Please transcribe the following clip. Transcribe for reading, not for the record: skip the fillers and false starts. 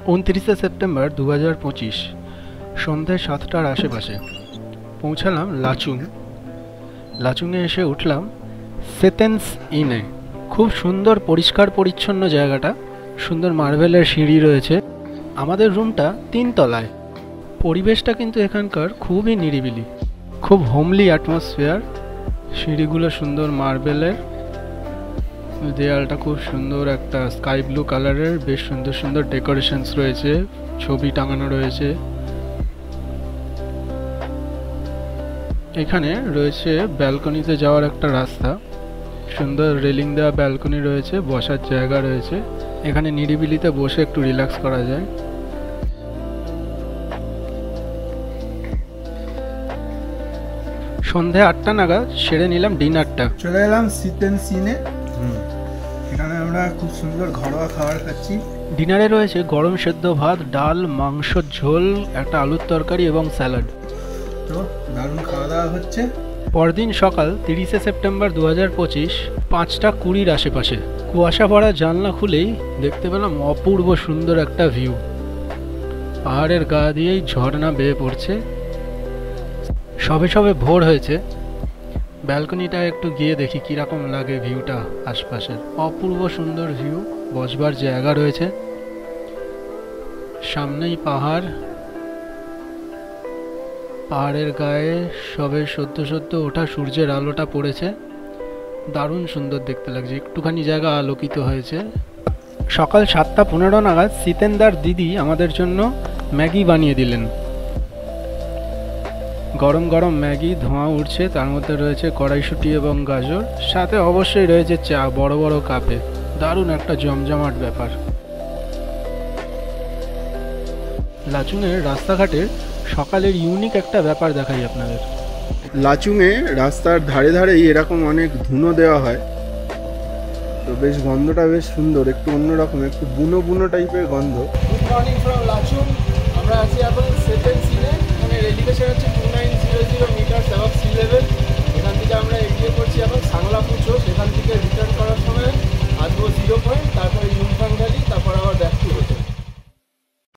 29 September 2025 সন্ধ্যে 7টার আশেপাশে পৌঁছালাম লাচুংয়ে এসে উঠলাম সেতেন্স ইনে। খুব সুন্দর পরিষ্কার পরিচ্ছন্ন জায়গাটা, সুন্দর মার্বেলের সিঁড়ি রয়েছে। আমাদের রুমটা 3 তলায়। পরিবেশটা কিন্তু এখানকার খুবই নিরিবিলি, খুব হোমলি অ্যাটমসফিয়ার। সিঁড়িগুলো সুন্দর মার্বেলের, দেয়ালটা খুব সুন্দর একটা স্কাই ব্লু কালারের, বেশ সুন্দর সুন্দর ডেকোরেশনস রয়েছে, ছবি টাঙানো রয়েছে। এখানে রয়েছে ব্যালকনিতে যাওয়ার একটা রাস্তা, সুন্দর রেলিং দেওয়া ব্যালকনি রয়েছে, বসার জায়গা রয়েছে। এখানে নিরিবিলিতে বসে একটু রিল্যাক্স করা যায়। সন্ধে 8টা নাগাদ সেরে নিলাম ডিনারটা। চলে এলাম সিতেনসিনে। এখানে আমরা খুব সুন্দর ঘরোয়া খাবার খাচ্ছি। ডিনারে রয়েছে গরম সেদ্ধ ভাত, ডাল, মাংসর ঝোল, একটা আলুর তরকারি এবং স্যালাড। তো দারুণ খাওয়া দাওয়া হচ্ছে। পরদিন সকাল 30 সেপ্টেম্বর 2025 5টা 20 আশেপাশে কুয়াশা ভরা জানলা খুলেই দেখতে পেলাম অপূর্ব সুন্দর একটা ভিউ। পাহাড়ের গা দিয়েই ঝর্ণা বেয়ে পড়ছে। সবে সবে ভোর হয়েছে। ব্যালকনিটা একটু গিয়ে দেখি কীরকম লাগে ভিউটা আশপাশের। অপূর্ব সুন্দর ভিউ, বসবার জায়গা রয়েছে, সামনেই পাহাড়। পাহাড়ের গায়ে সবে সদ্য সদ্য ওঠা সূর্যের আলোটা পড়েছে, দারুণ সুন্দর দেখতে লাগছে। একটুখানি জায়গা আলোকিত হয়েছে। সকাল 7টা 15 নাগাদ সিতেন্দার দিদি আমাদের জন্য ম্যাগি বানিয়ে দিলেন। গরম গরম ম্যাগি, ধোঁয়া উঠছে, তার মধ্যে রয়েছে কড়াইশুঁটি এবং গাজর, সাথে অবশ্যই রয়েছে চা বড় বড় কাপে। দারুণ একটা জমজমাট ব্যাপার। লাচুংয়ের রাস্তাঘাটের সকালের ইউনিক একটা ব্যাপার দেখাই আপনাদের। লাচুংয়ে রাস্তার ধারে ধারেই এরকম অনেক ধুনো দেওয়া হয়, তো বেশ গন্ধটা বেশ সুন্দর, একটু অন্যরকম, একটু বুনো বুনো টাইপের গন্ধ। Good morning from Lachung. আমরা আছি এখন সেতেনসিনে। এখানে এলিভেশন হচ্ছে 2900 মিটার অ্যাবভ সি লেভেল। এখান থেকে আমরা